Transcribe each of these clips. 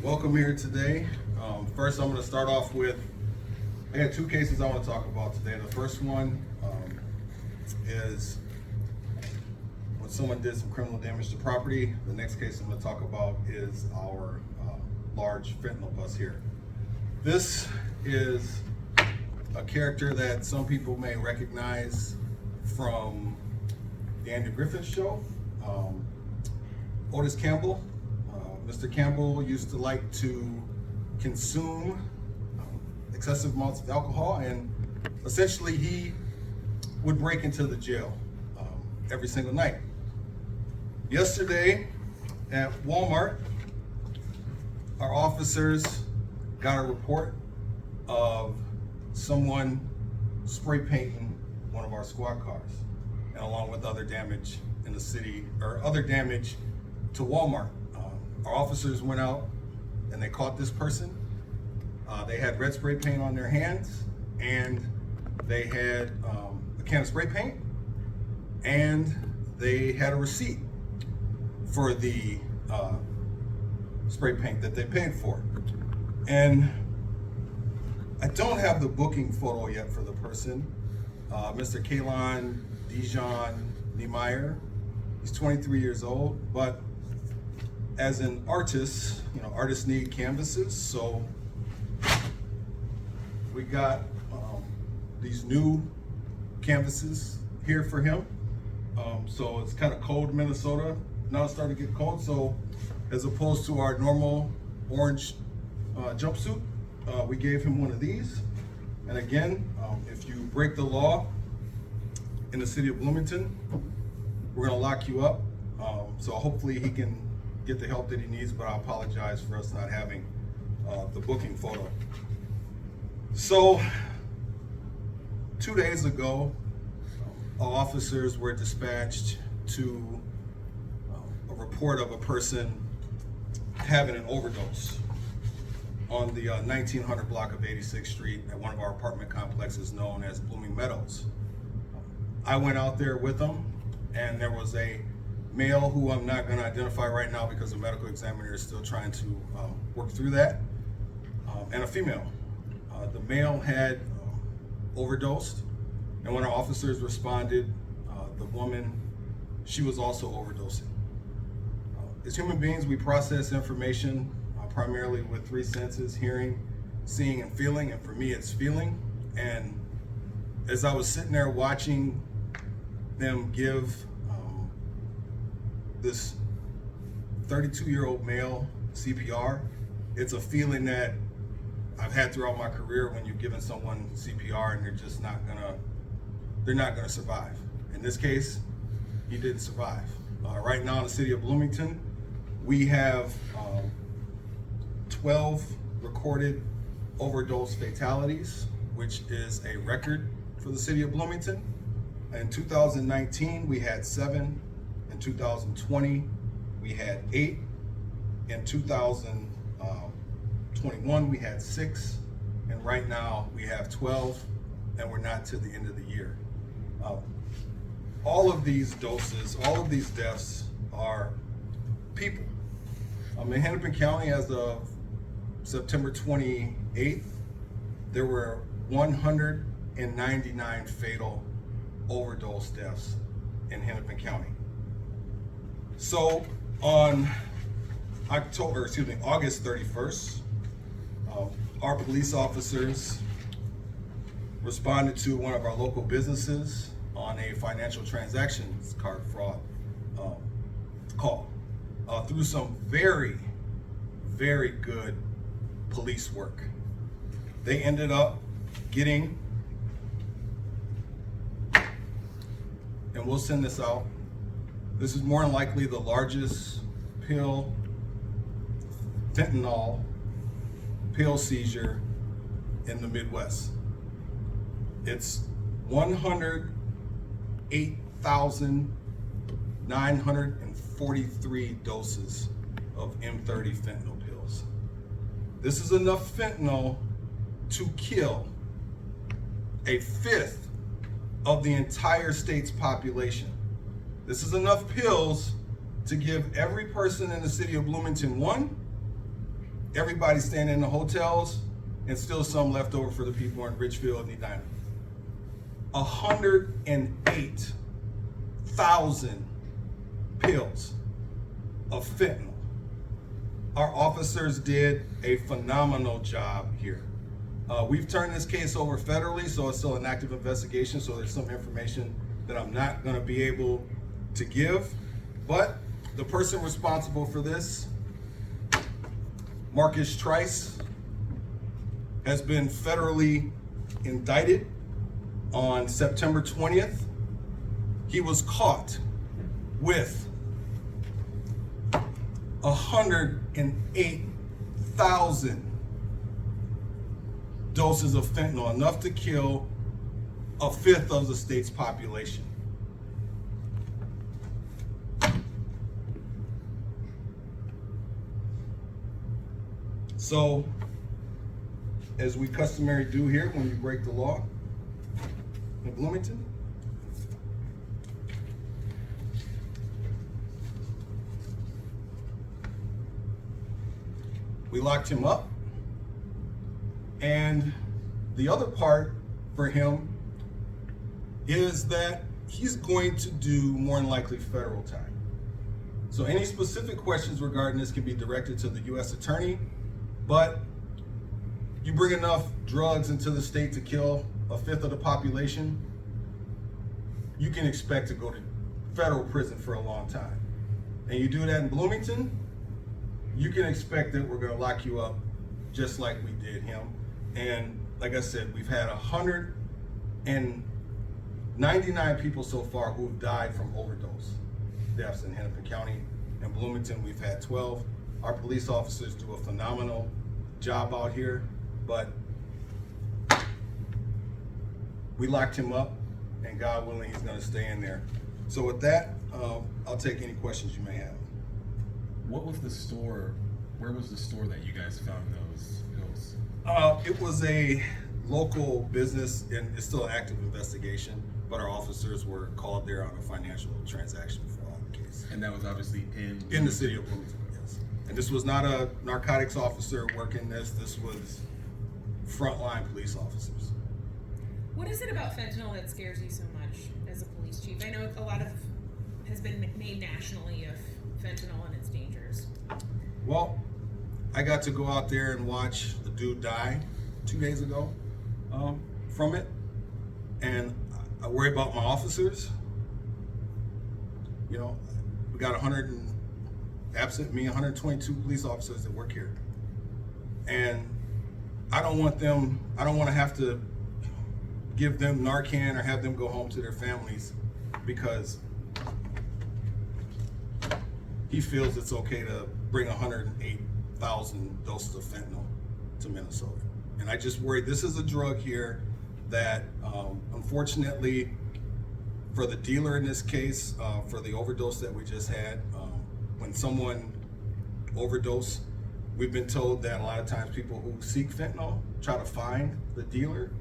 Welcome here today. First, I'm going to start off with, I got two cases I want to talk about today. The first one is when someone did some criminal damage to property. The next case I'm going to talk about is our large fentanyl bust here. This is a character that some people may recognize from the Andy Griffith Show. Otis Campbell. Mr. Campbell used to like to consume excessive amounts of alcohol, and essentially he would break into the jail every single night. Yesterday at Walmart, our officers got a report of someone spray painting one of our squad cars, and along with other damage in the city, or other damage to Walmart. Our officers went out and they caught this person. They had red spray paint on their hands, and they had a can of spray paint, and they had a receipt for the spray paint that they paid for. And I don't have the booking photo yet for the person. Mr. Kalon Dijon Niemeyer. He's 23 years old, but as an artist, artists need canvases, so we got these new canvases here for him. So it's kind of cold, Minnesota. Now it's starting to get cold, so as opposed to our normal orange jumpsuit, we gave him one of these. And again, if you break the law in the city of Bloomington, we're gonna lock you up. So hopefully he can get the help that he needs, but I apologize for us not having the booking photo. So 2 days ago, our officers were dispatched to a report of a person having an overdose on the 1900 block of 86th Street at one of our apartment complexes known as Blooming Meadows. I went out there with them, and there was a male who I'm not going to identify right now because the medical examiner is still trying to work through that, and a female. The male had overdosed, and when our officers responded, the woman, she was also overdosing. As human beings, we process information primarily with three senses: hearing, seeing, and feeling. And for me, it's feeling. And as I was sitting there watching them give this 32-year-old male CPR, it's a feeling that I've had throughout my career when you're giving someone CPR and they're not gonna survive. In this case, he didn't survive. Right now in the city of Bloomington, we have 12 recorded overdose fatalities, which is a record for the city of Bloomington. In 2019, we had 7. In 2020, we had 8. In 2021, we had 6. And right now, we have 12, and we're not to the end of the year. All of these doses, all of these deaths are people. In Hennepin County, as of September 28th, there were 199 fatal overdose deaths in Hennepin County. So on August 31st, our police officers responded to one of our local businesses on a financial transactions card fraud call through some very, very good police work. They ended up getting, and we'll send this out, this is more than likely the largest fentanyl pill seizure in the Midwest. It's 108,943 doses of M30 fentanyl pills. This is enough fentanyl to kill a fifth of the entire state's population. This is enough pills to give every person in the city of Bloomington one, everybody staying in the hotels, and still some left over for the people in Richfield and Edina. 108,000 pills of fentanyl. Our officers did a phenomenal job here. We've turned this case over federally, so it's still an active investigation, so there's some information that I'm not gonna be able to give, but the person responsible for this, Marcus Trice, has been federally indicted on September 20th. He was caught with 108,000 doses of fentanyl, enough to kill a fifth of the state's population. So, as we customary do here when you break the law in Bloomington, we locked him up. And the other part for him is that he's going to do more than likely federal time. So any specific questions regarding this can be directed to the U.S. Attorney, but you bring enough drugs into the state to kill a fifth of the population, you can expect to go to federal prison for a long time. And you do that in Bloomington, you can expect that we're gonna lock you up just like we did him. And like I said, we've had 199 people so far who have died from overdose deaths in Hennepin County. In Bloomington, we've had 12. Our police officers do a phenomenal job out here, but we locked him up, and God willing, he's gonna stay in there. So with that, I'll take any questions you may have. What was the store, where was the store that you guys found those pills? It was a local business, and it's still an active investigation, but our officers were called there on a financial transaction for the case. And that was obviously in the city of Bloomington, yes. And this was not a narcotics officer working this was frontline police officers. What is it about fentanyl that scares you so much as a police chief? I know a lot of has been made nationally of fentanyl and its dangers. Well, I got to go out there and watch the dude die 2 days ago from it, and I worry about my officers. You know, we got 122 police officers that work here, and I don't want to have to give them Narcan or have them go home to their families because he feels it's okay to bring 108,000 doses of fentanyl to Minnesota. And I just worry, this is a drug here that unfortunately for the dealer in this case, for the overdose that we just had, when someone overdose, we've been told that a lot of times people who seek fentanyl try to find the dealer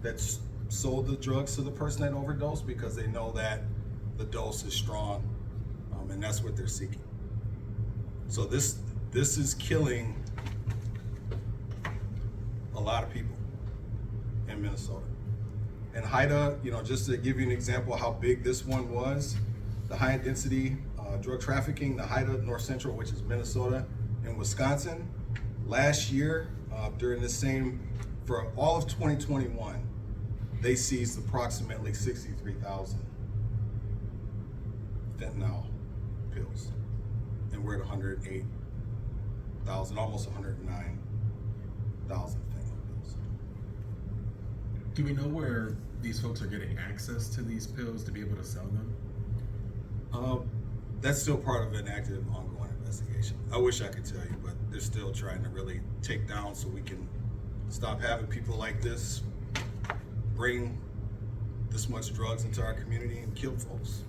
that's sold the drugs to the person that overdosed because they know that the dose is strong, and that's what they're seeking. So this is killing a lot of people in Minnesota. And HIDA, you know, just to give you an example of how big this one was, the high intensity drug trafficking, the HIDA North Central, which is Minnesota and Wisconsin, last year during the same, for all of 2021, they seized approximately 63,000 fentanyl pills. And we're at 108,000, almost 109,000 fentanyl pills. Do we know where these folks are getting access to these pills to be able to sell them? That's still part of an active, ongoing investigation. I wish I could tell you, but they're still trying to really take down so we can stop having people like this bring this much drugs into our community and kill folks.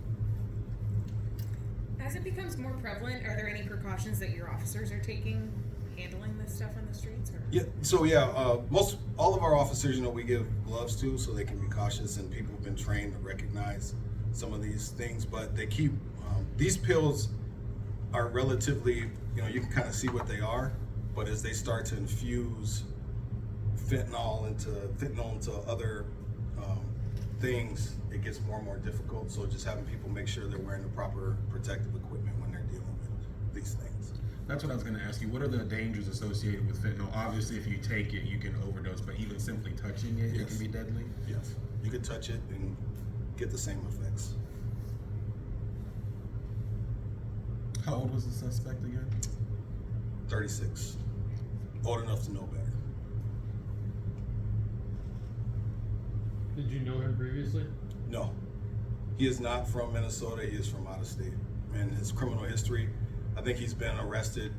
As it becomes more prevalent, are there any precautions that your officers are taking handling this stuff on the streets? Or? Yeah, so yeah, all of our officers, you know, we give gloves to so they can be cautious, and people have been trained to recognize some of these things, but they keep, these pills are relatively, you know, you can kind of see what they are. But as they start to infuse fentanyl into other things, it gets more and more difficult. So just having people make sure they're wearing the proper protective equipment when they're dealing with these things. That's what I was going to ask you. What are the dangers associated with fentanyl? Obviously, if you take it, you can overdose, but even simply touching it, it can be deadly? Yes, you could touch it and get the same effects. How old was the suspect again? 36, old enough to know better. Did you know him previously? No, he is not from Minnesota. He is from out of state. And his criminal history, I think he's been arrested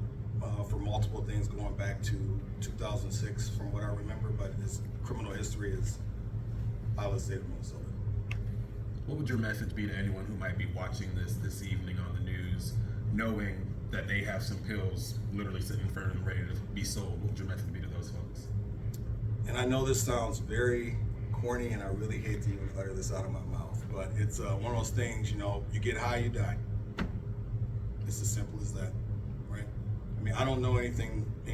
for multiple things going back to 2006 from what I remember, but his criminal history is out of the state of Minnesota. What would your message be to anyone who might be watching this evening on the news, knowing that they have some pills literally sitting in front of them ready to be sold? What would your message be to those folks? And I know this sounds very corny, and I really hate to even utter this out of my mouth, but it's one of those things, you know, you get high, you die. It's as simple as that, right? I mean, I don't know any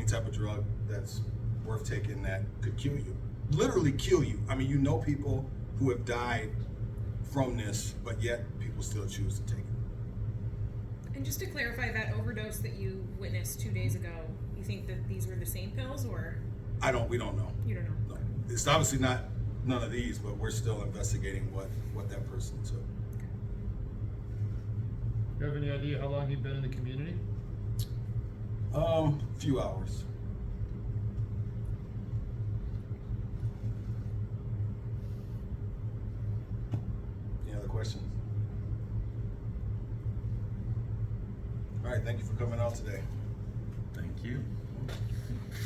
type of drug that's worth taking that could kill you. Literally kill you. I mean, you know people who have died from this, but yet people still choose to take it. And just to clarify, that overdose that you witnessed 2 days ago, you think that these were the same pills, or? We don't know. You don't know? No. It's obviously not none of these, but we're still investigating what that person took. Do you have any idea how long he'd been in the community? Few hours. Any other questions? All right, thank you for coming out today.